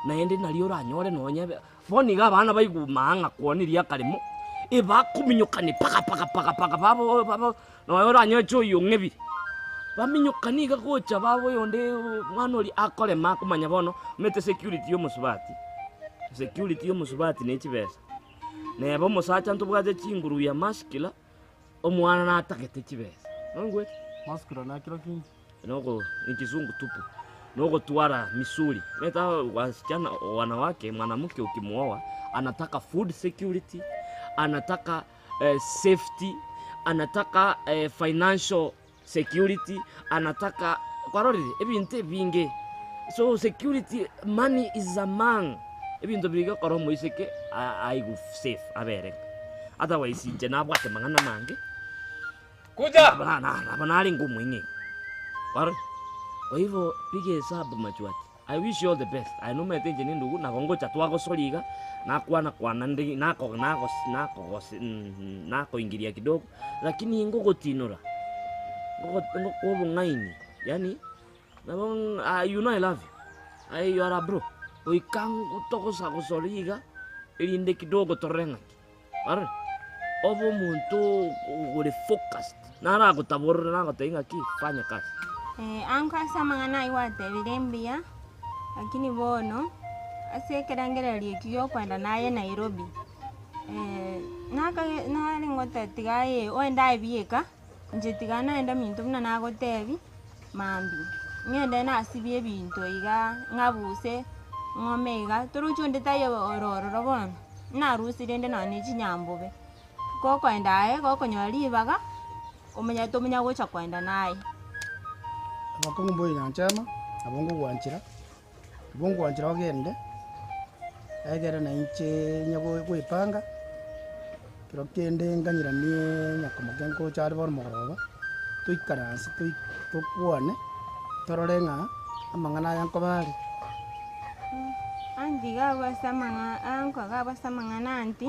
naende nalio ranyore nonye boni ga bana baigumanga kwoniria karimo bakuminyukani paka babo no ranyo choyo ngebi baminyukani gagocha babo yonde mwanori akole makumanya bono mete security yo musubati nechibesa nebo musacha ntubwaje chinguru ya maskila omwana natakete chibesa nongwe maskila na kila kintu noko ikizungu tupu noko tuara misuri meta wasichana wanawake mwanamke ukimuoa anataka food security anataka safety anataka financial security anataka kwarori ebinte binge so security money is among ebintu biga koro moiseke aigu safe abere otherwise nje nabwate mangana mange kuja bana ali ngumu ingi kwaro kwa hivyo pige hesabu machuati. I wish you all the best. I know my thing ndugu na kongocha twako soliga na kwana ndi nako ingilia kidogo lakini ngogo tinora ngogo ngaini yani you know I love you. You are a bro. Oikangu toko sa soliga ilinde kidogo torenga. Are obo muntu uri focused. Nara kutabora na kutenga ki fanya kazi. Anka samangana iwate birembia lakini bono asekerangererie kiyo kwenda naye Nairobi. Naka ngota tigaye oenda ebieka njitigana enda mintu mna nagotebi mambi. Ngende na asibie bintu iga ngabuse ngomega turuchunde tayo ororo bono. Na rusirende na ni chinyambobe. Koko endae koko nyali baga omenya gocha kwenda naye. Abakungu yanchama abongo wanchira ogende agera na inche nyago kwipanga kiro kende nganyira ni nyakomagengo chari bor moroba tuikaransi tukwane tororenga amangana yanko bari anti gabasamanga anko gabasamanga anti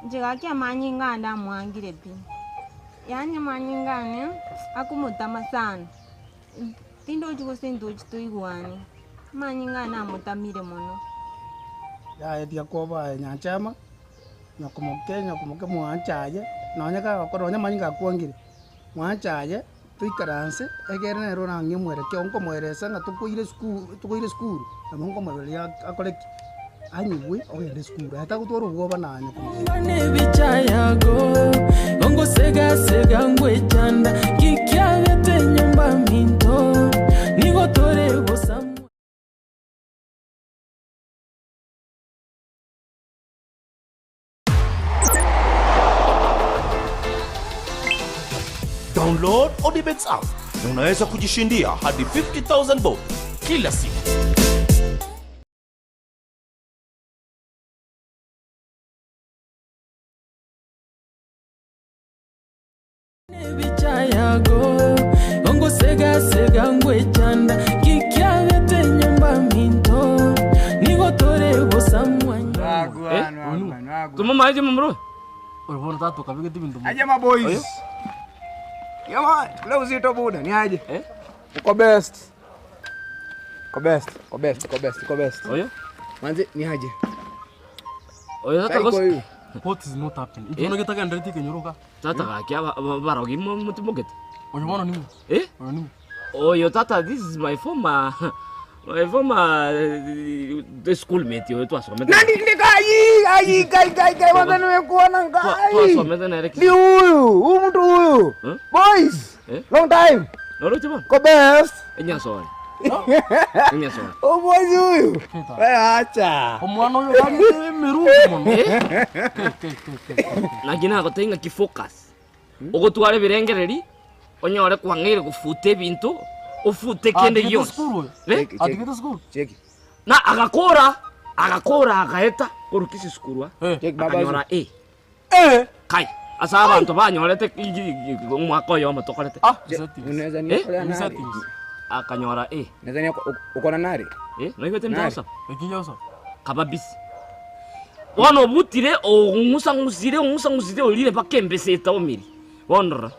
njiga kya manyinga nda mwangire pi yani manyinga ne akumutama sana tindo jugo sendo chitoigwani manyinga na mutamire mono ya etia koba nyanchama nyakomoke mwanchaje nonyaka akoronya manyinga kwangire mwanchaje tuikaranse egere nero nange mwereke onko mweresa nga tukoire school amonko mwerelia akoleki anyigwe ogende school ata gutoro goba nanyo ne bichayago ongo sega ngwe chanda kikyabete nyumba minto nigotore bosamu. Download Odibets app na unaweza kujishindia hadi 50,000 bob kila siku. Ongo sega ngwe chanda kikyabete nyumba minto nigotore bosamwanya. Tuma maji mumro. Ulibona tatu kabige tibindu. Aje maboys. Yama leo zito buda ni aje? Uko best. Uko best. Oyo? Manzi ni aje? Oyo tata gosi. What is not happening? Ito nagitaka ndreti kenyuruka. Tata kya barogi mutimogete. Oyo bana nini? Oyo nini? Oyo tata, this is my former the schoolmate yo twasomete. Nani kai wadani wekuona ngai. Twasomete na Eric. Ni huyu mtu huyu. Boys. Long time. Noro chama. Ko best. Enya sorry. O boys huyu. Acha. Omwana oyo kali meru mono. Nakina ko tenga ki focus. Ogo tuare birengereri. Onyore kwangire gufute bintu. Ufute kende yose. Atigeta school. Cheki. Na agakora agaeta kurukisi skurwa. Cheki baba. Anyora kai asa abantu banyorete umwako yo motokorete. Unaweza ni kwa nani? Akanyora Naweza ni uko na nari? Naigete mtasa. Ekinyosa. Kababisi. Wano butire ngusangusire olire bakembese ta omiri. Wonora.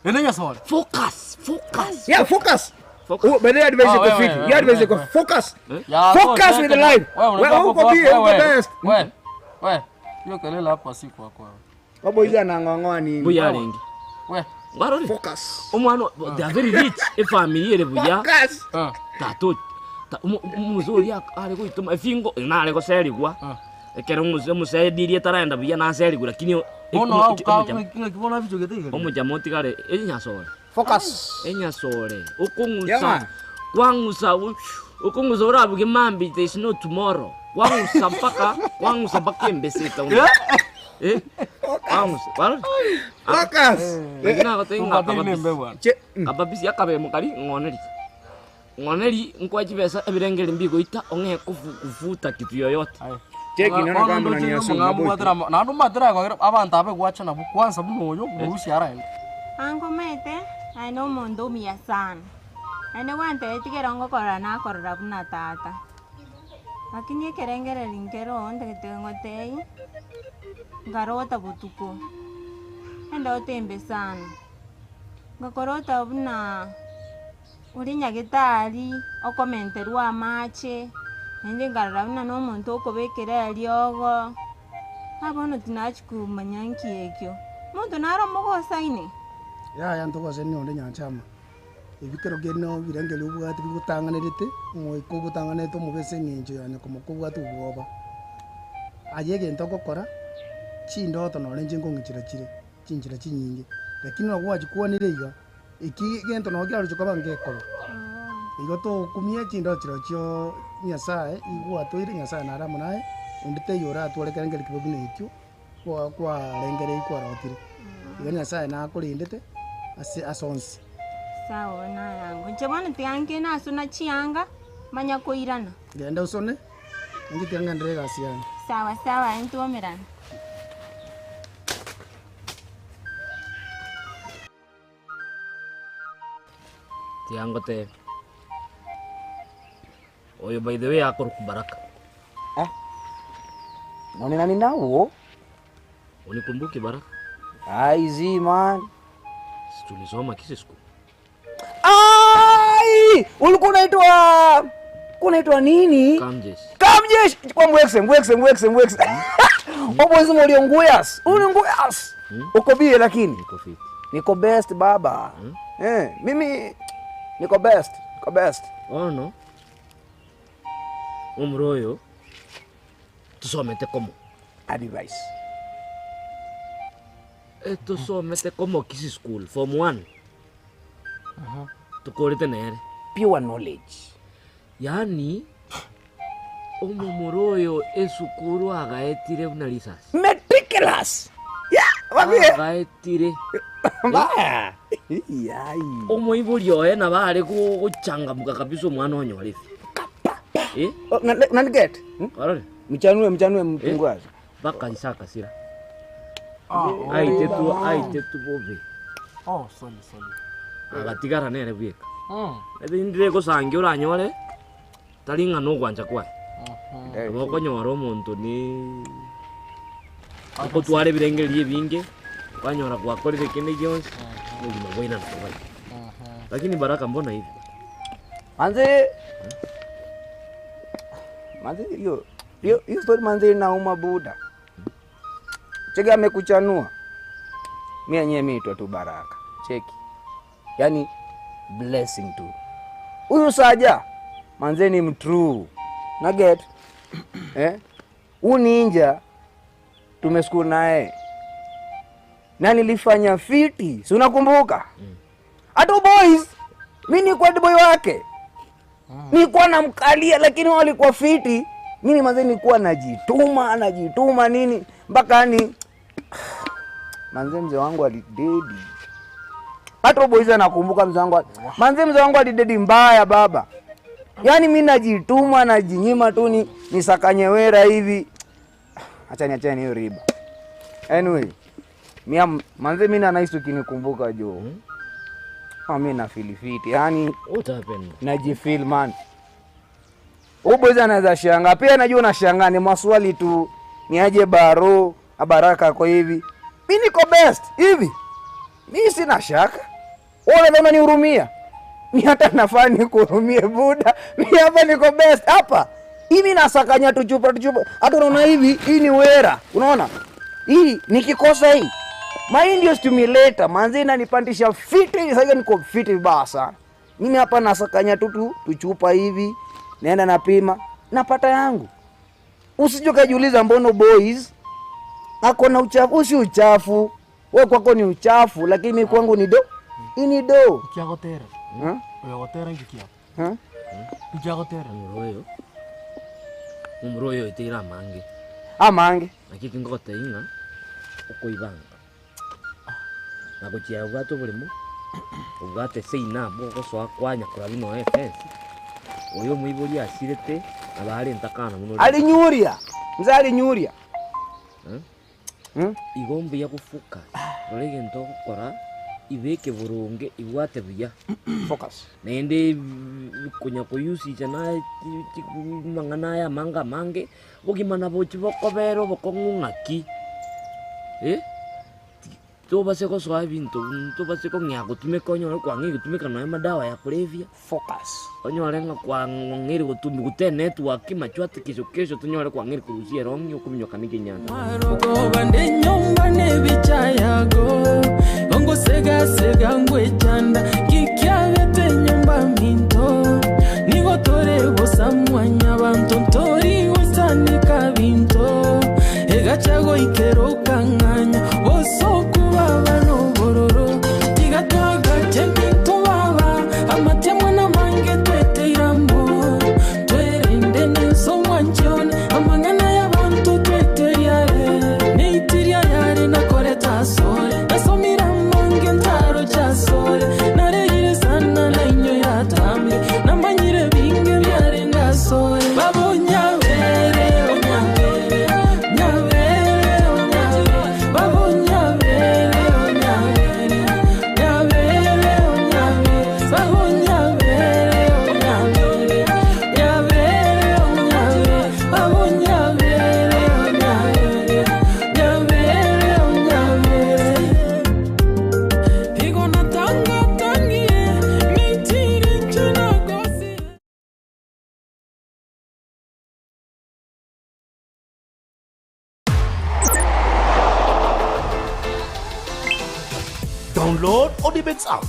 Enenya sawari. Focus. Yeah, focus. Focus. But the advice iko fit. Your advice iko focus. Focus with the life. Wewe uko best. Wewe. Hiyo kelele hapa si kwa kwa. Babo hizi anangongoa nini? Buya lengi. Wewe. Ngaro Focus. Umwana they are very rich. E family ere buya. Focus. Tato. Umuzuri ari kuituma ifingo na ari ko seri kwa. Ekero musedirie tarenda buya na seri kwa lakini Bona kile kibona vitu gete. Omujamoti kale enyasore. Focus. Enyasore. Ukungusa. Ukungusa urabuge mambi there is no tomorrow. Wangusa mpaka mbeseta. Focus. Ngina kotenga kababisi akabe mukali ngoneri nkwaji besa ebirengeri mbiko ita onge kufuta kitu yoyote. Cheki naona kama unaniasoma boy. Na ndo matera kwa abantu abe kwacha na kwanza bunoyo burusi ara. Ango mete aino mondo mia sana. Aino wante tigerongo korana korra buna tata. Lakini kerengere linkero onde tengo tei. Garota butuko. Endo tembe sana. Ngakorota buna urinya gitari okomenterwa amache. Nende garabuna no muntu okobekera ryogo. Abono tinachikumanya nkiyekyo. Muntu naro mugosaine. Ya ntogose ni onde nyanchama. Ibikero geno birengeli ubwati bigutanganirite ngo ikugutanganete mubese ninjo yani kumukubwa tuboba. Ayege ntokokora chindoto no lenje ngongichira chire chinjira chinyingi. Lakini wagwaji kuonire iga iki gento no gyaro chukaba ngekoro. Igoto kumie chindoto chiro chyo nyasaye igwa toire nyasaye naramu naye undite yora atwolekera ngeli kibugune ikyo kwa lengere ikwara otire. Iga nyasaye na akurindite asonsi. Sawa na yangu. Njebona tiange na suna chianga manya koirana. Genda usone. Ngi tianga ndrega siana. Sawa entuomerana. Tiango te. Oyo by the way akor kubaraka. Nani nao? Unikumbuke Baraka? Aizi man. Tulisoma kisi siku. Ai! Ulikuwa unaitwa nini? Kamjesh. Kwa mwekse. Obozi mulio nguyas. Nguyas. Uko bie lakini. Niko fit. Niko best baba. Mimi niko best. Oh no. Umroyo. Tusomete como. Advice. Tusomete como kisi school form 1. Tukorete nere. Pure knowledge. Yani omumoroyo esukuru agaetire una risas. Meticulous. Wabie. Agaetire. Mbaya. Yai. Omoiburio na bale guchangamuka kabisa mwana onyore. Nani get? Arore. Mchanue mpungwazi. Baka isaka sira. Aite tu bobe. Oh, sorry. Agatigara nere bweka. Ndire ko sangi uranyore. Talinga no gwanja kwa. Boko nyoro omuntu ni ako tware birengeri binge. Kwanyora kwa korire kende Jones. Nguma boina ntoba. Lakini Baraka mbona hivi? Manze hiyo story manze inauma buda. Cheki amekuchanua. Mimi tu Baraka. Cheki. Yani blessing tu. Huyu Saja manze ni mtrue. Na get ninja tumeskuru naye. Na nilifanya fiti. Si unakumbuka? Hata boys mimi nilikuwa boy wake. Nilikuwa namkalia lakini walikuwa fiti. Mimi manze nilikuwa najituma nini mpaka ni manze mzee wangu alidedi. Hata boys anakumbuka mzee wangu alidedi mbaya baba. Yaani mimi najituma najinyima tu ni sakanyewera hivi. Achani hiyo riba. Anyway, mimi na nice ukinikumbuka jo. Mimi na feel fit. Yaani utapenda. Najifeel man. Boys anaweza shanga. Pia najua unashangaa ni maswali tu. Ni aje Baraka kwa hivi. Mimi niko best hivi. Mimi sina shaka. Wala unanihurumia. Mi hata nafaa nikurumie buda. Mi hapa niko best hapa. Hivi nasakanya tuchupa. Hata unaona hivi, hii ni wera. Unaona? Hii nikikosa hii. My ndio stimulator, manzi inanipandisha fiti, sasa niko fiti vibaya sana. Mimi hapa nasakanya tuchupa hivi, naenda napima, napata yangu. Usije kajiuliza mbono boys ako na uchafu, si uchafu. Wewe kwako ni uchafu, lakini mimi kwangu ni do. Hii ni do. Kiagotera. Uyagotera ngikia. Kiagotera. Umroyo itira mange. Amange. Nakiki ngote inga. Ukoibanga. Nakuchia ubwato bulimo. Ubwate seina boko so kwanya kura bino fence. Oyo muibuli asirete abali ntakana muno. Alinyuria. Mzee alinyuria. Igombe ya kufuka. Rolege ntoko kora ibeke burunge ibwate buya. Focus. Nende kunya kuyusi jana mangana ya manga mange bogimana bochi bokobero bokongungaki. Toba seko swa bintu, toba seko nyako tumekonyo kwa ngi tumeka na madawa ya kulevya. Focus. Onyo lenga kwa ngiri gutumi gute network machwate kesho tunyore kwa ngiri kurusia romyo kumnyo kanike nyanda. Marogo bande nyomba ne bichayago. Ongo sega ngwe chanda kikyabete nyomba minto. Nigo tore bosamwanya bantu tori usanika binto. Egachago ikero kanganya boso Download Odibets app